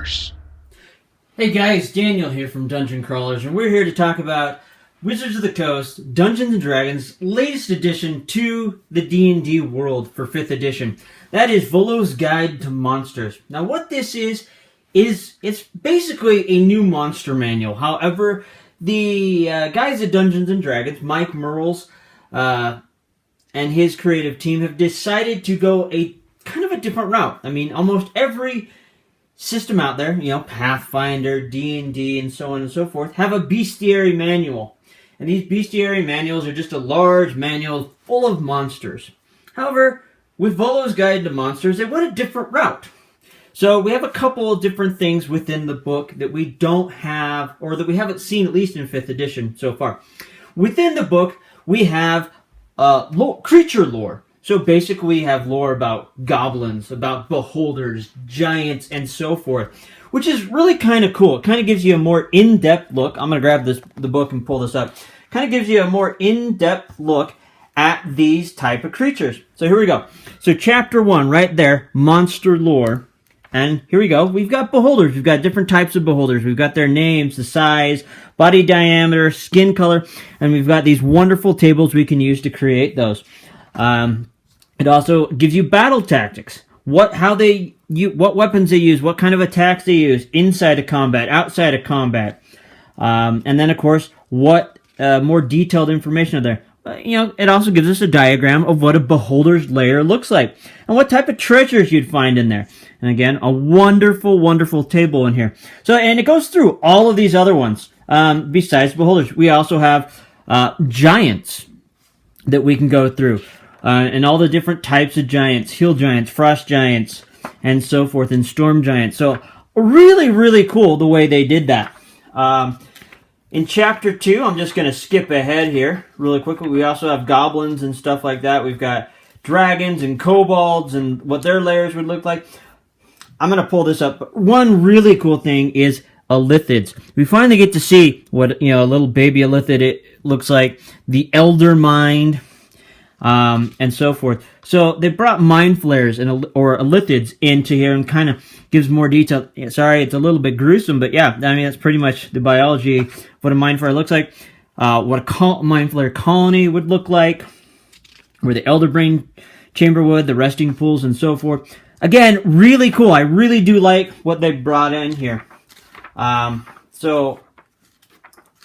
universe. Hey guys, Daniel here from Dungeon Crawlers, and we're here to talk about Wizards of the Coast, Dungeons & Dragons' latest addition to the D&D world for 5th edition. That is Volo's Guide to Monsters. Now what this is it's basically a new monster manual. However, the guys at Dungeons & Dragons, Mike Merles, and his creative team have decided to go a kind of a different route. I mean, almost every system out there, Pathfinder, D&D, and so on and so forth, have a bestiary manual. And these bestiary manuals are just a large manual full of monsters. However, with Volo's Guide to Monsters, they went a different route. So we have a couple of different things within the book that we don't have, or that we haven't seen, at least in 5th edition so far. Within the book, we have creature lore. So basically we have lore about goblins, about beholders, giants, and so forth, which is really kind of cool. It kind of gives you a more in-depth look. I'm going to grab the book and pull this up. Kind of gives you a more in-depth look at these type of creatures. So here we go. So chapter 1, right there, monster lore. And here we go. We've got beholders. We've got different types of beholders. We've got their names, the size, body diameter, skin color, and we've got these wonderful tables we can use to create those. It also gives you battle tactics. What weapons they use, what kind of attacks they use, inside of combat, outside of combat. And then, of course, what more detailed information are there. It also gives us a diagram of what a beholder's lair looks like and what type of treasures you'd find in there. And again, a wonderful, wonderful table in here. So, and it goes through all of these other ones. Besides beholders, we also have giants that we can go through. And all the different types of giants, hill giants, frost giants, and so forth, and storm giants. So, really, really cool the way they did that. In Chapter 2, I'm just going to skip ahead here really quickly. We also have goblins and stuff like that. We've got dragons and kobolds and what their lairs would look like. I'm going to pull this up. But one really cool thing is Illithids. We finally get to see what a little baby Illithid it looks like. The Elder Mind. And so forth. So they brought mind flayers or Illithids into here and kind of gives more detail. Sorry, it's a little bit gruesome, but yeah, I mean, that's pretty much the biology of what a mind flayer looks like. What a mind flayer colony would look like. Where the Elder Brain chamber would, the resting pools, and so forth. Again, really cool. I really do like what they brought in here. So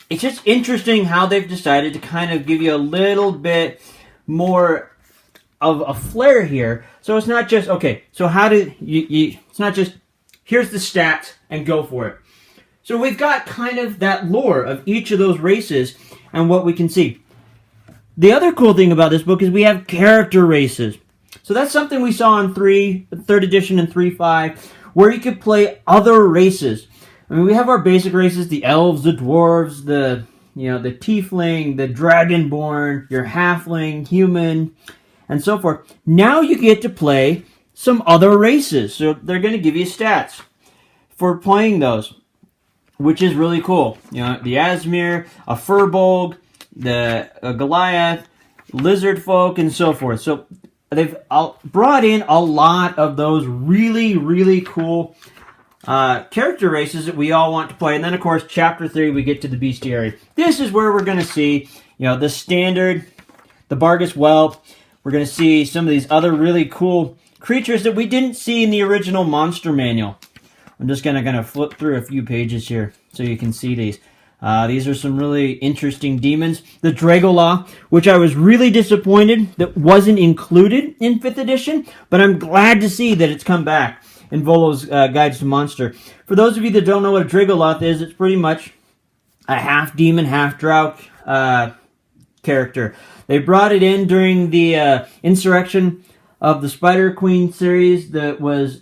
it's just interesting how they've decided to kind of give you a little bit more of a flair here. So it's not just, okay, so how do you it's not just, here's the stats and go for it. So we've got kind of that lore of each of those races and what we can see. The other cool thing about this book is we have character races. So that's something we saw in 3rd edition and 3.5, where you could play other races. I mean, we have our basic races, the elves, the dwarves, the tiefling, the dragonborn, your halfling, human, and so forth. Now you get to play some other races. So they're going to give you stats for playing those, which is really cool. The Asmir, a Furbolg, a Goliath, lizard folk, and so forth. So they've brought in a lot of those really, really cool character races that we all want to play. And then, of course, Chapter 3, we get to the bestiary. This is where we're going to see, the standard, the Bargus Whelp. We're going to see some of these other really cool creatures that we didn't see in the original monster manual. I'm just going to flip through a few pages here so you can see these. These are some really interesting demons. The Dragolaw, which I was really disappointed that wasn't included in 5th edition, but I'm glad to see that it's come back in Volo's Guides to Monster. For those of you that don't know what a Dragoloth is, it's pretty much a half-demon, half-drow character. They brought it in during the insurrection of the Spider Queen series that was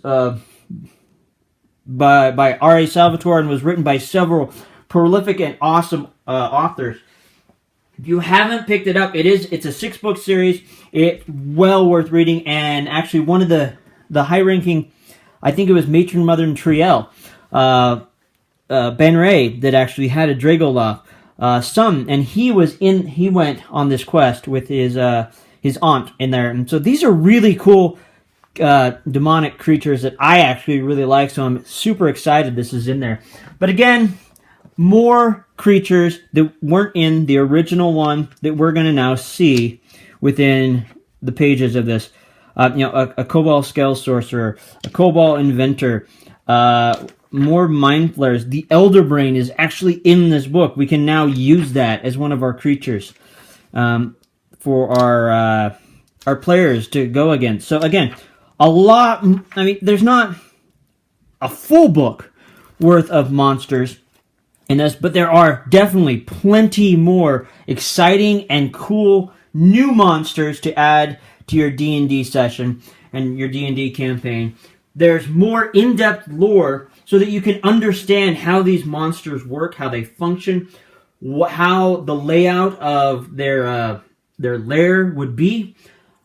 by R.A. Salvatore and was written by several prolific and awesome authors. If you haven't picked it up, it's a 6-book series. It's well worth reading, and actually one of the high-ranking, I think it was Matron Mother and Triel, Ben Ray, that actually had a Dragoloth son, and he went on this quest with his aunt in there. And so these are really cool demonic creatures that I actually really like, so I'm super excited this is in there. But again, more creatures that weren't in the original one that we're going to now see within the pages of this. A Cobalt Scale Sorcerer, a Cobalt Inventor, more Mind Flayers. The Elder Brain is actually in this book. We can now use that as one of our creatures for our players to go against. So again, a lot. I mean, there's not a full book worth of monsters in this, but there are definitely plenty more exciting and cool new monsters to add to your D&D session and your D&D campaign. There's more in-depth lore so that you can understand how these monsters work, how they function, how the layout of their lair would be,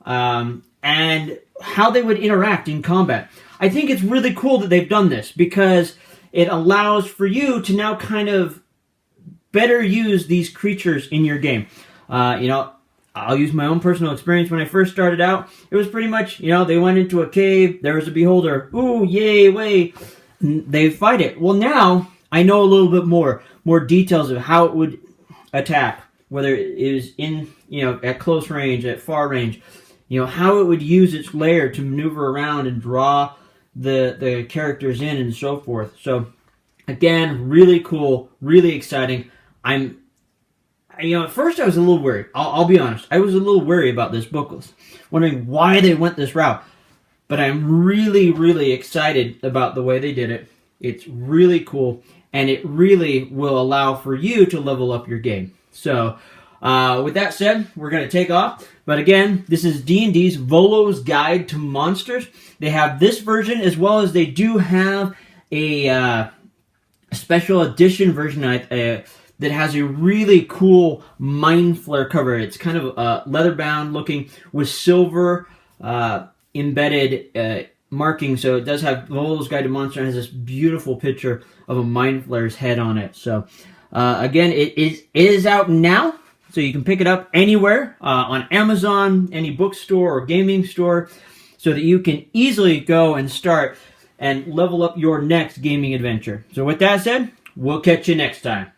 and how they would interact in combat. I think it's really cool that they've done this because it allows for you to now kind of better use these creatures in your game. I'll use my own personal experience. When I first started out, it was pretty much, they went into a cave, there was a beholder, ooh, yay, way, they fight it. Well, now I know a little bit more details of how it would attack, whether it is in, at close range, at far range, how it would use its lair to maneuver around and draw the characters in and so forth. So, again, really cool, really exciting. At first I was a little worried. I'll be honest. I was a little worried about this book list, wondering why they went this route. But I'm really, really excited about the way they did it. It's really cool, and it really will allow for you to level up your game. So, with that said, we're going to take off. But again, this is D&D's Volo's Guide to Monsters. They have this version, as well as they do have a special edition version that has a really cool Mind Flare cover. It's kind of leather-bound looking with silver embedded marking. So it does have Volo's Guide to Monsters. It has this beautiful picture of a Mind Flare's head on it. So again, it is out now. So you can pick it up anywhere on Amazon, any bookstore or gaming store, so that you can easily go and start and level up your next gaming adventure. So with that said, we'll catch you next time.